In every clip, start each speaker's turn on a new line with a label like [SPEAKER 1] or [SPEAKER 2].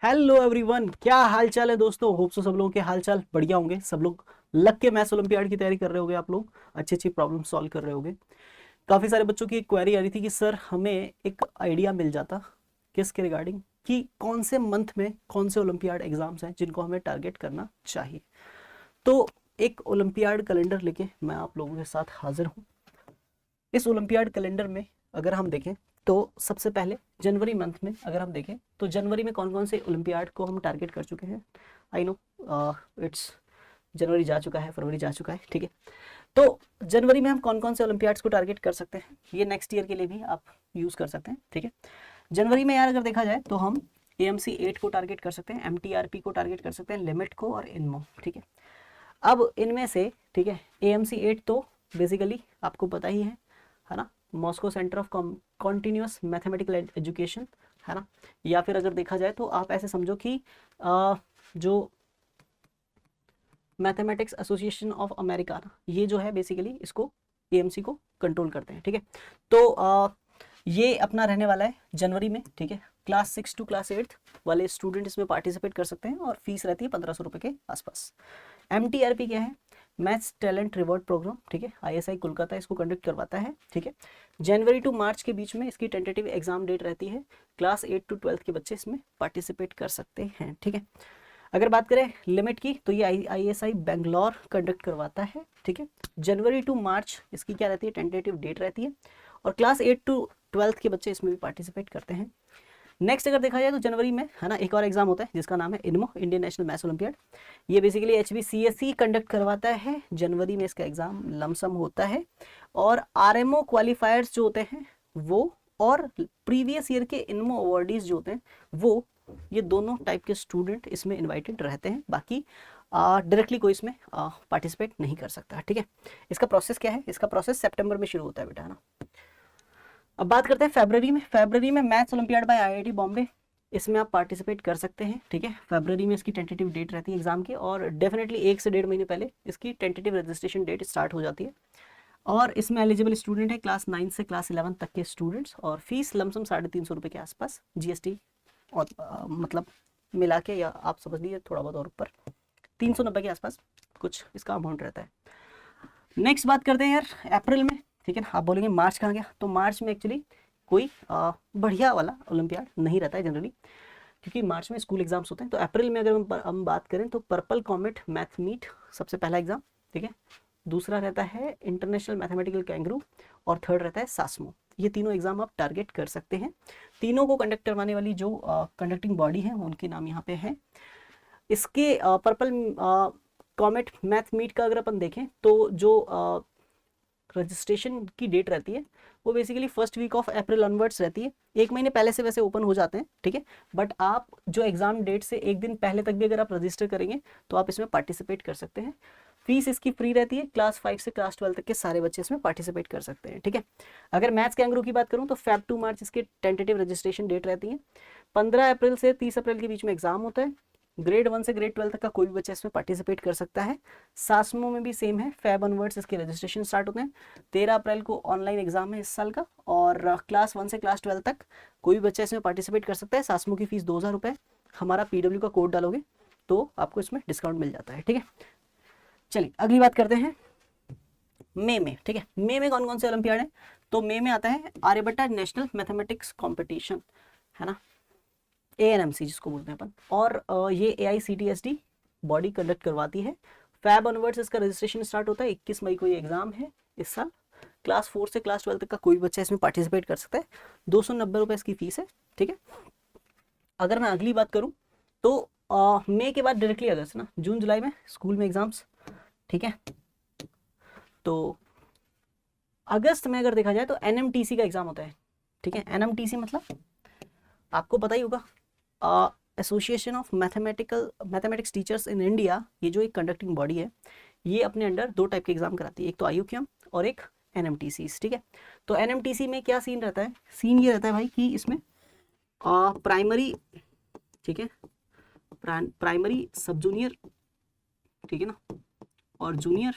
[SPEAKER 1] Hello everyone, क्या हाल चाल है दोस्तों। होप सो सब लोगों के हाल चाल बढ़िया होंगे। सब लोग लग के मैथ्स ओलंपियाड की तैयारी कर रहे होंगे। आप लोग अच्छी अच्छी प्रॉब्लम सॉल्व कर रहे होंगे। काफ़ी सारे बच्चों की एक क्वेरी आ रही थी कि सर हमें एक आइडिया मिल जाता किसके रिगार्डिंग कि कौन से मंथ में कौन से ओलंपियाड एग्जाम्स हैं जिनको हमें टारगेट करना चाहिए। तो एक ओलंपियाड कैलेंडर लेके मैं आप लोगों के साथ हाजिर हूँ। इस ओलंपियाड कैलेंडर में अगर हम देखें तो सबसे पहले जनवरी मंथ में अगर हम देखें तो जनवरी में कौन कौन से ओलंपियाड को हम टारगेट कर चुके हैं। आई नो इट्स जनवरी जा चुका है, फरवरी जा चुका है, ठीक है। तो जनवरी में हम कौन कौन से ओलंपियाड्स को टारगेट कर सकते हैं, ये नेक्स्ट ईयर के लिए भी आप यूज़ कर सकते हैं, ठीक है। जनवरी में यार अगर देखा जाए तो हम AMC 8 को टारगेट कर सकते हैं, MTRP को टारगेट कर सकते हैं, लिमिट को और इनमो, ठीक है। अब इनमें से, ठीक है, AMC 8 तो बेसिकली आपको पता ही है ना, Moscow centre of continuous mathematical education, है ना। या फिर अगर देखा जाए तो आप ऐसे समझो कि जो मैथमेटिक्स एसोसिएशन ऑफ अमेरिका, ये जो है बेसिकली इसको AMC को कंट्रोल करते हैं, ठीक है। तो ये अपना रहने वाला है जनवरी में, ठीक है। क्लास 6 टू क्लास 8 वाले स्टूडेंट इसमें पार्टिसिपेट कर सकते हैं और फीस रहती है 1500 रुपये के आसपास। MTRP क्या है, मैथ्स टैलेंट रिवॉर्ड प्रोग्राम, ठीक है। ISI कोलकाता इसको कंडक्ट करवाता है, ठीक है। जनवरी टू मार्च के बीच में इसकी टेंटेटिव एग्जाम डेट रहती है। क्लास 8 टू 12 के बच्चे इसमें पार्टिसिपेट कर सकते हैं, ठीक है। अगर बात करें लिमिट की तो ये ISI बेंगलोर कंडक्ट करवाता है, ठीक है। जनवरी टू मार्च इसकी क्या रहती है, टेंटेटिव डेट रहती है। और क्लास 8 टू 12 के बच्चे इसमें भी पार्टिसिपेट करते हैं। नेक्स्ट अगर देखा जाए तो जनवरी में, है ना, एक और एग्जाम होता है जिसका नाम है इनमो, इंडियन नेशनल मैथ्स ओलंपियाड। ये बेसिकली HBCSE कंडक्ट करवाता है। जनवरी में इसका एग्जाम लमसम होता है। और RMO क्वालिफायर्स जो होते हैं वो, और प्रीवियस ईयर के इनमो अवॉर्डीज जो होते हैं वो, ये दोनों टाइप के स्टूडेंट इसमें इन्वाइटेड रहते हैं। बाकी डायरेक्टली कोई इसमें पार्टिसिपेट नहीं कर सकता, ठीक है। इसका प्रोसेस क्या है, इसका प्रोसेस सितंबर में शुरू होता है बेटा, है ना। अब बात करते हैं फरवरी में। फरवरी में maths olympiad by IIT Bombay, इसमें आप पार्टिसिपेट कर सकते हैं, ठीक है। फरवरी में इसकी टेंटेटिव डेट रहती है एग्जाम की, और डेफिनेटली 1 से 1.5 महीने पहले इसकी टेंटेटिव रजिस्ट्रेशन डेट स्टार्ट हो जाती है। और इसमें एलिजिबल स्टूडेंट है क्लास 9 से क्लास 11 तक के स्टूडेंट्स, और फीस लमसम 350 रुपये के आसपास GST और मतलब मिला के, या आप समझ लीजिए थोड़ा बहुत और ऊपर 390 के आसपास कुछ इसका अमाउंट रहता है। नेक्स्ट बात करते हैं यार अप्रैल में, ठीक है ना। आप बोलेंगे मार्च कहाँ गया, तो मार्च में एक्चुअली कोई बढ़िया वाला ओलंपियाड नहीं रहता है जनरली, क्योंकि मार्च में स्कूल एग्जाम्स होते हैं। तो अप्रैल में अगर हम बात करें तो पर्पल कॉमेट मैथ मीट सबसे पहला एग्जाम, ठीक है। दूसरा रहता है इंटरनेशनल मैथमेटिकल कैंगरू, और थर्ड रहता है सासमो। ये तीनों एग्जाम आप टारगेट कर सकते हैं। तीनों को कंडक्ट करवाने वाली जो कंडक्टिंग बॉडी है उनके नाम यहाँ पे है। इसके पर्पल कॉमेट मैथ मीट का अगर अपन देखें तो जो रजिस्ट्रेशन की डेट रहती है वो basically first week of April onwards रहती है। 1 महीने पहले से वैसे ओपन हो जाते हैं, ठीक है। बट आप जो एग्जाम डेट से 1 दिन पहले तक भी अगर आप रजिस्टर करेंगे तो आप इसमें पार्टिसिपेट कर सकते हैं। फीस इसकी फ्री रहती है। क्लास 5 से क्लास 12 तक के सारे बच्चे इसमें पार्टिसिपेट कर सकते हैं, ठीक है। अगर मैथ्स कैंगरू की बात करूँ तो Feb टू मार्च इसकी टेंटेटिव रजिस्ट्रेशन डेट रहती है। 15 अप्रैल से 30 अप्रैल के बीच में एग्जाम होता है। ग्रेड 1 से ग्रेड 12 तक का कोई भी बच्चा इसमें पार्टिसिपेट कर सकता है। सासमो में भी सेम है, Feb ऑनवर्ड्स इसके रजिस्ट्रेशन स्टार्ट होते हैं। 13 अप्रैल को ऑनलाइन एग्जाम है इस साल का, और क्लास 1 से क्लास 12 तक कोई भी बच्चा इसमें पार्टिसिपेट कर सकता है। सासमो की फीस 2000 रुपये। हमारा PW का कोड डालोगे तो आपको इसमें डिस्काउंट मिल जाता है, ठीक है। चलिए अगली बात करते हैं मई में, ठीक है। मई में कौन कौन से ओलंपियाड है, तो मई में आता है आर्यभट्टा नेशनल मैथमेटिक्स कॉम्पिटिशन, है ना, ANMC जिसको बोलते हैं अपन। और ये AICTSD बॉडी कंडक्ट करवाती है। Feb ऑनवर्ड्स इसका रजिस्ट्रेशन स्टार्ट होता है। 21 मई को ये एग्जाम है इस साल। क्लास 4 से क्लास 12 तक का कोई बच्चा इसमें पार्टिसिपेट कर सकता है। 290 रुपये इसकी फीस है, ठीक है। अगर मैं अगली बात करूँ तो मई के बाद डायरेक्टली अगस्त ना, जून जुलाई में स्कूल में एग्जाम्स, ठीक है। तो अगस्त में अगर देखा जाए तो NMTC का एग्जाम होता है, ठीक है। NMTC मतलब आपको पता ही होगा, association of mathematics teachers in India. ये जो एक कंडक्टिंग बॉडी है, ये अपने अंडर 2 टाइप के एग्जाम कराती है, एक तो IUQM और एक NMTC, ठीक है। तो NMTC में क्या सीन रहता है, सीन ये रहता है भाई कि इसमें प्राइमरी, ठीक है, प्राइमरी सब जूनियर, ठीक है ना, और जूनियर,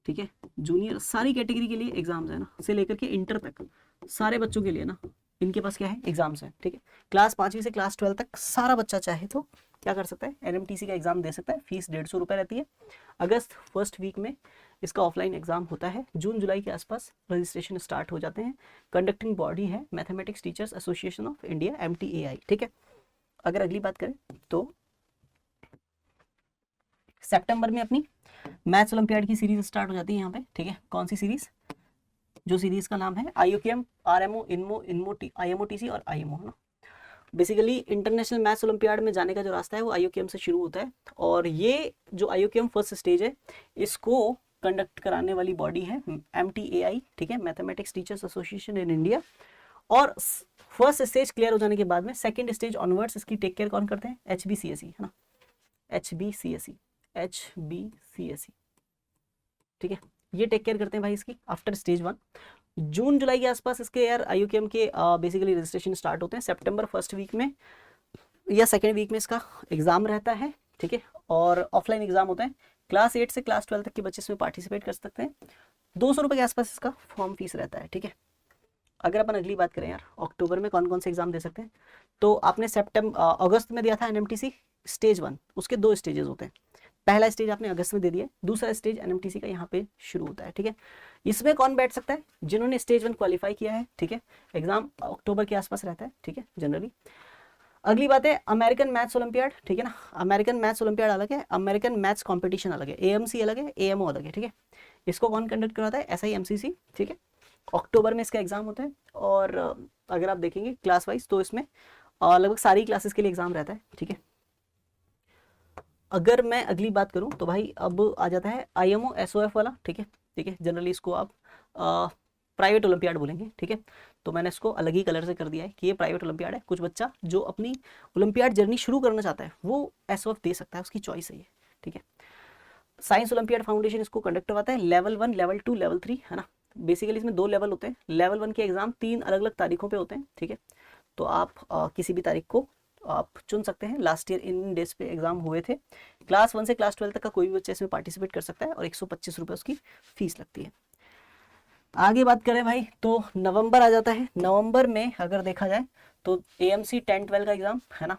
[SPEAKER 1] ठीक है, जूनियर सारी कैटेगरी के लिए एग्जाम्स है ना, से लेकर के इंटर तक सारे बच्चों के लिए ना इनके पास क्या है, एग्जाम्स है, ठीक है। क्लास 5वीं से क्लास 12 तक सारा बच्चा चाहे तो क्या कर सकता है, एनएमटीसी का एग्जाम दे सकता है। फीस 150 रुपये रहती है। अगस्त फर्स्ट वीक में इसका ऑफलाइन एग्जाम होता है। जून जुलाई के आसपास रजिस्ट्रेशन स्टार्ट हो जाते हैं। कंडक्टिंग बॉडी है mathematics teachers association of India, MTAI, ठीक है। अगर अगली बात करें तो सितंबर में अपनी मैथ्स ओलंपियाड की सीरीज स्टार्ट हो जाती है यहाँ पे, ठीक है। कौन सी सीरीज, जो सीरीज का नाम है IUQM, RMO, इनमो, IMOTC और IMO, है ना। बेसिकली इंटरनेशनल मैथ्स ओलंपियाड में जाने का जो रास्ता है वो IUQM से शुरू होता है। और ये जो IUQM फर्स्ट स्टेज है, इसको कंडक्ट कराने वाली बॉडी है MTAI, ठीक है, mathematics teachers association in India. और फर्स्ट स्टेज क्लियर हो जाने के बाद में सेकंड स्टेज ऑनवर्ड्स इसकी टेक केयर कौन करते हैं, HBCSE, है ना, HBCSE, ठीक है। ये टेक केयर करते हैं भाई इसकी आफ्टर स्टेज 1। जून जुलाई के आसपास इसके यार IUQM के बेसिकली रजिस्ट्रेशन स्टार्ट होते हैं। सितंबर फर्स्ट वीक में या सेकेंड वीक में इसका एग्जाम रहता है, ठीक है। और ऑफलाइन एग्जाम होता है। क्लास 8 से क्लास 12 तक के बच्चे इसमें पार्टिसिपेट कर सकते हैं। 200 रुपये के आसपास इसका फॉर्म फीस रहता है, ठीक है। अगर अपन अगली बात करें यार, अक्टूबर में कौन कौन से एग्जाम दे सकते हैं, तो आपने अगस्त में दिया था NMTC स्टेज 1, उसके 2 स्टेजेस होते हैं। पहला स्टेज आपने अगस्त में दे दिया, दूसरा स्टेज NMTC का यहाँ पे शुरू होता है, ठीक है। इसमें कौन बैठ सकता है, जिन्होंने स्टेज 1 क्वालिफाई किया है, ठीक है। एग्जाम अक्टूबर के आसपास रहता है, ठीक है, जनरली। अगली बात है अमेरिकन मैथ्स ओलंपियाड, ठीक है ना। अमेरिकन मैथ्स ओलंपियाड अलग है, अमेरिकन मैथ्स कंपटीशन अलग है, AMC अलग है, AMO अलग है, ठीक है। इसको कौन कंडक्ट कराता है, SIMCC, ठीक है। अक्टूबर में इसका एग्जाम होता है। और अगर आप देखेंगे क्लास वाइज तो इसमें लगभग सारी क्लासेस के लिए एग्जाम रहता है, ठीक है। अगर मैं अगली बात करूं तो भाई अब आ जाता है IMO SOF वाला, ठीक है, ठीक है। जनरली इसको आप प्राइवेट ओलंपियाड बोलेंगे, ठीक है। तो मैंने इसको अलग ही कलर से कर दिया है कि ये प्राइवेट ओलंपियाड है। कुछ बच्चा जो अपनी ओलंपियाड जर्नी शुरू करना चाहता है वो SOF दे सकता है, उसकी चॉइस है ये, ठीक है। साइंस ओलंपियाड फाउंडेशन इसको कंडक्ट करवाता है। लेवल 1, लेवल 2, लेवल 3, है ना। बेसिकली इसमें 2 लेवल होते हैं। लेवल 1 के एग्जाम 3 अलग अलग तारीखों पे होते हैं, ठीक है। तो आप किसी भी तारीख को आप चुन सकते हैं। लास्ट ईयर इन डेज पे एग्जाम हुए थे। क्लास 1 से क्लास 12 तक का कोई भी बच्चा इसमें पार्टिसिपेट कर सकता है और 125 रुपये उसकी फीस लगती है। आगे बात करें भाई तो नवंबर आ जाता है। नवंबर में अगर देखा जाए तो AMC 10-12 का एग्जाम, है ना।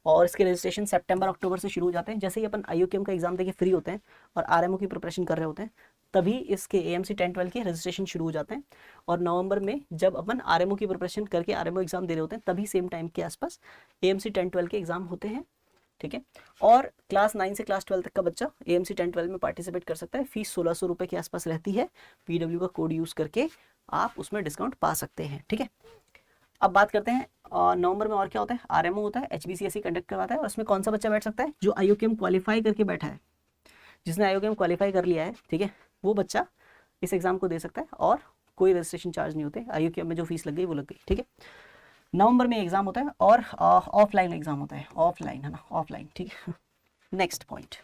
[SPEAKER 1] और इसके रजिस्ट्रेशन सितंबर अक्टूबर से शुरू हो जाते हैं। जैसे ही अपन IUQM का एग्जाम देके फ्री होते हैं और RMO की प्रिपरेशन कर रहे होते हैं, तभी इसके AMC 10-12 के रजिस्ट्रेशन शुरू हो जाते हैं। और नवंबर में जब अपन RMO की प्रिपरेशन करके RMO एग्जाम दे रहे होते हैं, तभी सेम टाइम के आसपास AMC 10-12 के एग्जाम होते हैं, ठीक है। और क्लास 9 से क्लास 12 तक का बच्चा AMC 10-12 में पार्टिसिपेट कर सकता है। फीस 1600 रुपये के आसपास रहती है। PW का कोड यूज़ करके आप उसमें डिस्काउंट पा सकते हैं, ठीक है। अब बात करते हैं नवंबर में और क्या होता है। RMO होता है, HBCSE कंडक्ट करवाता है। और उसमें कौन सा बच्चा बैठ सकता है, जो IUQM क्वालिफाई करके बैठा है, जिसने IUQM क्वालिफाई कर लिया है, ठीक है, वो बच्चा इस एग्जाम को दे सकता है और कोई रजिस्ट्रेशन चार्ज नहीं होते। IUQM में जो फीस लग गई वो लग गई, ठीक है। नवंबर में एग्जाम होता है और ऑफलाइन एग्जाम होता है, ऑफलाइन, है ना, ऑफलाइन, ठीक है। नेक्स्ट पॉइंट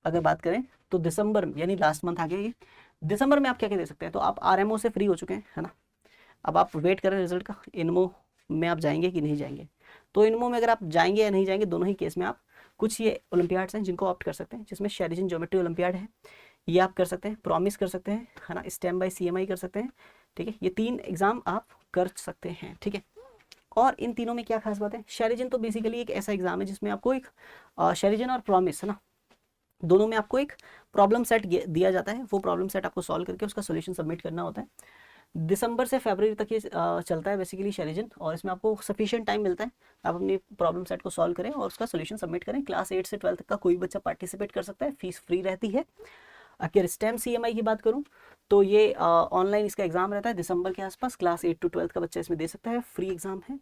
[SPEAKER 1] अगर बात करें तो दिसंबर में, यानी लास्ट मंथ आ गया ये, दिसंबर में आप क्या क्या दे सकते हैं। तो आप RMO से फ्री हो चुके हैं, है ना। अब आप वेट करें रिजल्ट का। इनमो में आप जाएंगे कि नहीं जाएंगे। तो इनमो में अगर आप जाएंगे या नहीं जाएंगे, दोनों ही केस में आप कुछ ये ओलंपियाड्स हैं जिनको ऑप्ट कर सकते हैं, जिसमें शेरिजन ज्योमेट्री ओलंपियाड है, ये आप कर सकते हैं। प्रॉमिस कर सकते हैं, है ना। STEM बाय CMI कर सकते हैं, ठीक है। ये 3 एग्जाम आप कर सकते हैं, ठीक है। और इन तीनों में क्या खास बात है, शेरिजन तो बेसिकली एक ऐसा एग्जाम है जिसमें आपको एक शेरिजन और प्रॉमिस, है ना, दोनों में आपको एक प्रॉब्लम सेट दिया जाता है। वो प्रॉब्लम सेट आपको सॉल्व करके उसका सोल्यूशन सबमिट करना होता है। दिसंबर से फरवरी तक ये चलता है बेसिकली शेरिजन। और इसमें आपको सफिशिएंट टाइम मिलता है, आप अपनी प्रॉब्लम सेट को सॉल्व करें और उसका सोल्यूशन सबमिट करें। क्लास 8 से 12 तक का कोई बच्चा पार्टिसिपेट कर सकता है, फीस फ्री रहती है। अगर STEM CMI की बात करूं तो ये ऑनलाइन इसका एग्जाम रहता है दिसंबर के आसपास। क्लास 8 to 12 का बच्चा इसमें दे सकता है, फ्री एग्जाम है।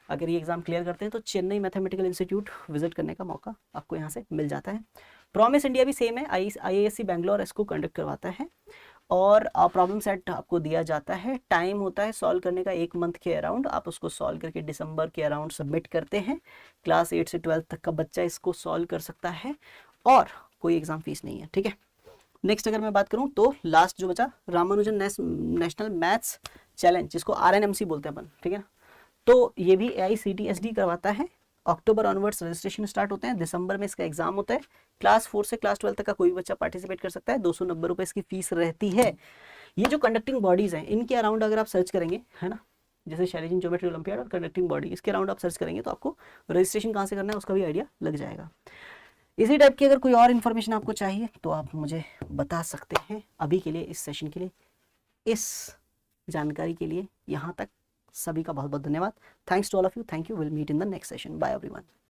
[SPEAKER 1] अगर ये एग्जाम क्लियर करते हैं तो चेन्नई मैथमेटिकल इंस्टीट्यूट विजिट करने का मौका आपको यहाँ से मिल जाता है। प्रॉमिस इंडिया भी सेम है, IISc बैंगलोर इसको कंडक्ट करवाता है। और प्रॉब्लम सेट आपको दिया जाता है, टाइम होता है सॉल्व करने का 1 मंथ के अराउंड। आप उसको सॉल्व करके दिसंबर के अराउंड सबमिट करते हैं। क्लास 8 से 12 तक का बच्चा इसको सॉल्व कर सकता है और कोई एग्जाम फीस नहीं है, ठीक है। नेक्स्ट अगर मैं बात करूं तो लास्ट जो बचा रामानुजन नेशनल मैथ्स चैलेंज, जिसको RNMC बोलते हैं अपन, ठीक है ना। तो ये भी AICTSD करवाता है। अक्टूबर ऑनवर्ड्स रजिस्ट्रेशन स्टार्ट होते हैं। दिसंबर में इसका एग्जाम होता है। क्लास 4 से क्लास 12 तक का कोई बच्चा पार्टिसिपेट कर सकता है। 290 रुपये इसकी फीस रहती है। ये जो कंडक्टिंग बॉडीज हैं इनके अराउंड अगर आप सर्च करेंगे, है ना, जैसे शैलेजिन ज्योमेट्री ओलंपियाड और कंडक्टिंग बॉडी, इसके अराउंड आप सर्च करेंगे तो आपको रजिस्ट्रेशन कहाँ से करना है उसका भी आइडिया लग जाएगा। इसी टाइप की अगर कोई और इन्फॉर्मेशन आपको चाहिए तो आप मुझे बता सकते हैं। अभी के लिए इस सेशन के लिए, इस जानकारी के लिए यहाँ तक सभी का बहुत बहुत धन्यवाद। Thanks to all of you, thank you, will meet in the next session, bye everyone.